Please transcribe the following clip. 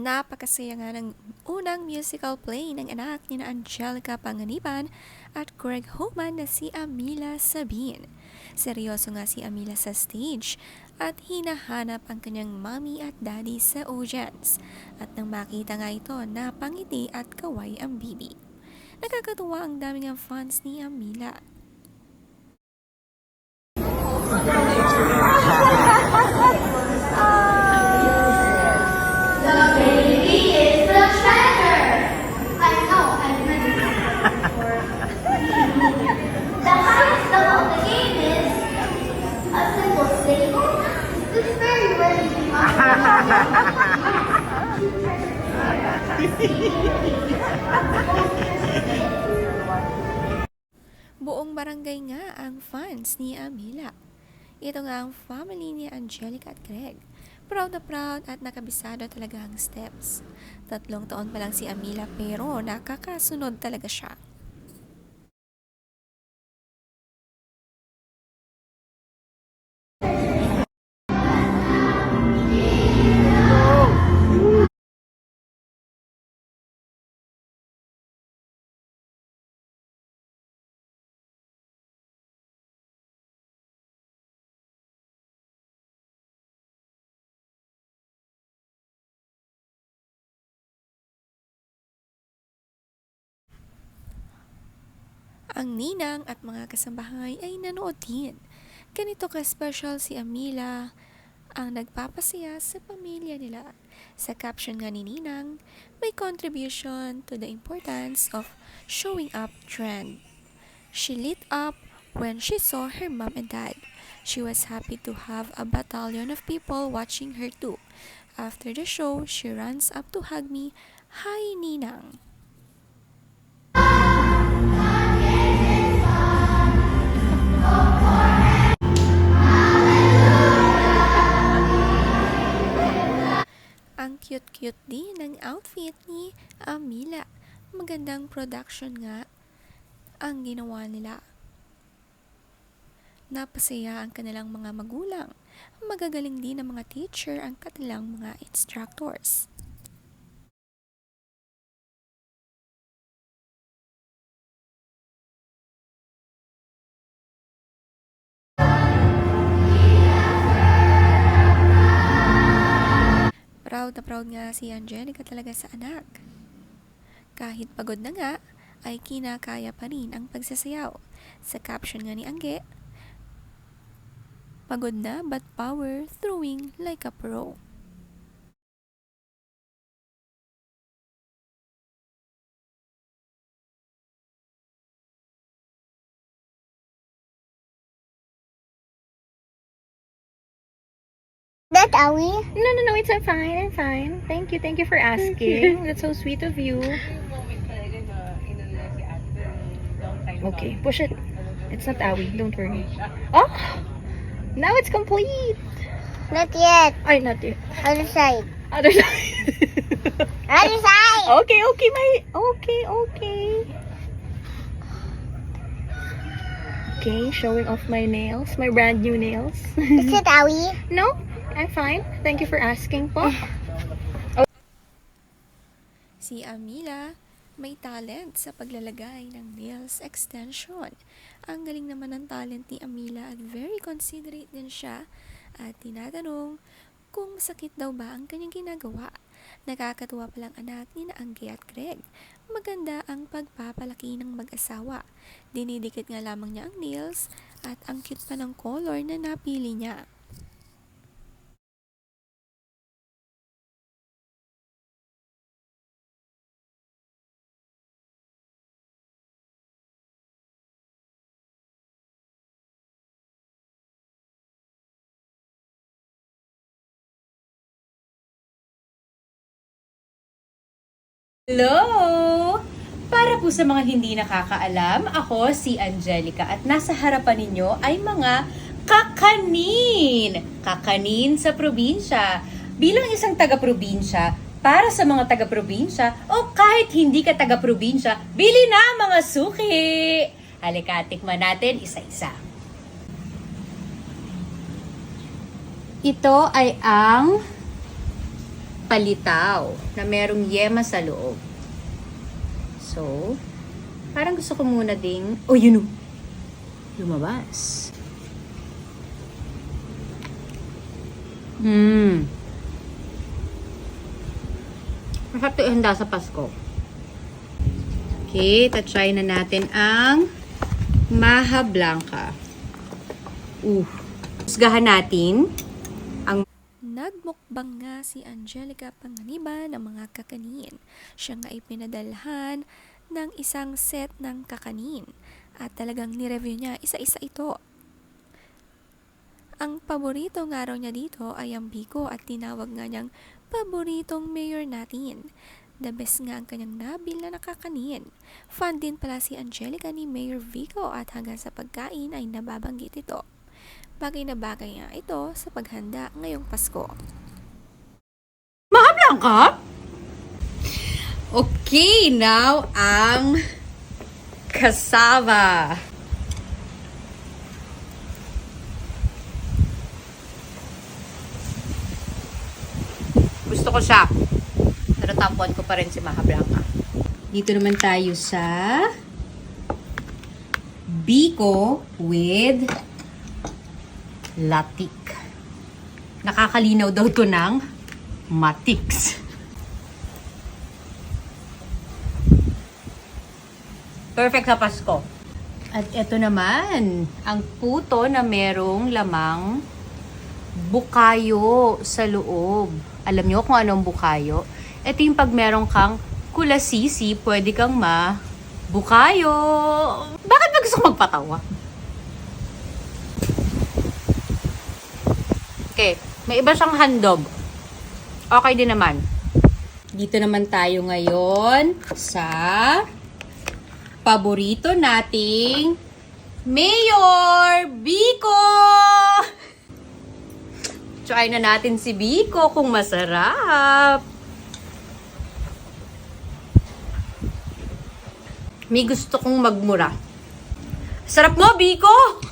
Napakasaya nga ng unang musical play ng anak ni na Angelica Panganiban at Greg Homan na si Amila Sabin. Seryoso nga si Amila sa stage at hinahanap ang kanyang mommy at daddy sa audience. At nang makita nga ito, napangiti at kaway ang bibi. Nakakatuwa ang daming ang fans ni Amila. Buong barangay nga ang fans ni Amila. Ito nga ang family ni Angelica at Greg. Proud na proud at nakabisado talaga ang steps. 3 taon pa lang si Amila pero nakakasunod talaga siya. Ang ninang at mga kasambahay ay nanood din. Ganito ka-special si Amila ang nagpapasaya sa pamilya nila. Sa caption nga ni Ninang, may contribution to the importance of showing up trend. She lit up when she saw her mom and dad. She was happy to have a battalion of people watching her too. After the show, she runs up to hug me. Hi, Ninang! Ang cute-cute din ng outfit ni Amila. Magandang production nga ang ginawa nila. Napasaya ang kanilang mga magulang. Magagaling din ang mga teacher ang kanilang mga instructors. Proud na proud nga si Angelica talaga sa anak. Kahit pagod na nga, ay kinakaya pa rin ang pagsasayaw. Sa caption nga ni Angge, pagod na but power throwing like a pro. That are we? No, it's fine. I'm fine. Thank you for asking. That's so sweet of you. Okay, push it. It's not Awi, don't worry. Oh! Now it's complete! Not yet. Ay, not yet. Other side. Other side. Other side. Okay, okay. Okay, showing off my nails, my brand new nails. Is it Awi? No, I'm fine. Thank you for asking po. Si Amila may talent sa paglalagay ng nails extension. Ang galing naman ng talent ni Amila at very considerate din siya at tinatanong kung sakit daw ba ang kanyang ginagawa. Nakakatuwa palang anak ni na Angge at Greg. Maganda ang pagpapalaki ng mag-asawa. Dinidikit nga lamang niya ang nails at ang cute pa ng color na napili niya. Hello! Para po sa mga hindi nakakaalam, ako si Angelica at nasa harapan ninyo ay mga kakanin! Kakanin sa probinsya. Bilang isang taga-probinsya, para sa mga taga-probinsya o kahit hindi ka taga-probinsya, bili na mga suki! Halika, tikman natin isa-isa. Ito ay ang palitaw na merong yema sa loob. So, parang gusto ko muna ding, oh yun o, lumabas. Masarap ito ihanda sa Pasko. Okay, try na natin ang Maha Blanca. Husgahan natin ang Nagmukbang nga si Angelica Panganiban ng mga kakanin. Siya nga ay pinadalhan ng isang set ng kakanin at talagang nireview niya isa-isa ito. Ang paborito nga raw niya dito ay ang biko at tinawag nga niyang paboritong mayor natin. The best nga ang kanyang nabil na nakakanin. Fan din pala si Angelica ni Mayor Vico at hanggang sa pagkain ay nababanggit ito. Bagay na bagay nga ito sa paghanda ngayong Pasko. Maha Blanca? Okay, now ang cassava. Gusto ko siya. Pero top 1 ko pa rin si Maha Blanca. Dito naman tayo sa biko with latik. Nakakalinaw daw to ng matiks. Perfect sa Pasko. At ito naman, ang puto na merong lamang bukayo sa loob. Alam nyo kung anong bukayo? Ito yung pag meron kang kulasisi, pwede kang bukayo. Bakit ba gusto ko magpatawa? Okay, may iba siyang handog. Okay din naman. Dito naman tayo ngayon sa paborito nating Mayor Biko! Try na natin si Biko kung masarap. May gusto kong magmura. Sarap mo, Biko!